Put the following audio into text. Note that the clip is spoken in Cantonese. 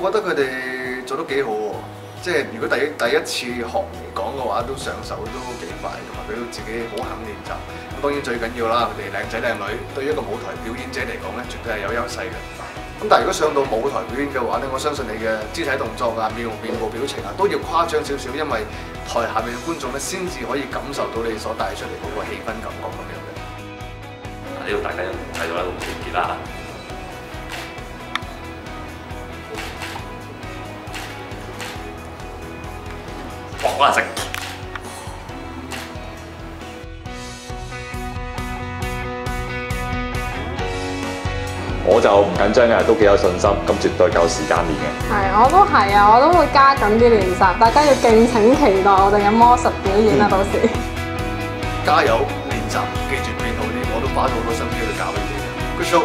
我覺得佢哋做得幾好喎，即係如果第一次學嚟講嘅話，都上手都幾快，同埋佢都自己好肯練習。咁當然最緊要啦，佢哋靚仔靚女，對於一個舞台表演者嚟講咧，絕對係有優勢嘅。咁但係如果上到舞台表演嘅話咧，我相信你嘅肢體動作啊、面部表情啊，都要誇張少少，因為台下面嘅觀眾咧，先至可以感受到你所帶出嚟嗰個氣氛感覺咁樣嘅。呢度大家一睇到一個團結啦。哇！食。我就唔緊張嘅，都幾有信心，咁絕對夠時間練嘅。係，我都係啊，我都會加緊啲練習，大家要敬請期待我哋嘅魔術表演啦，到時。加油練習，記住變好啲，我都花咗好多心機去教你哋。Good show！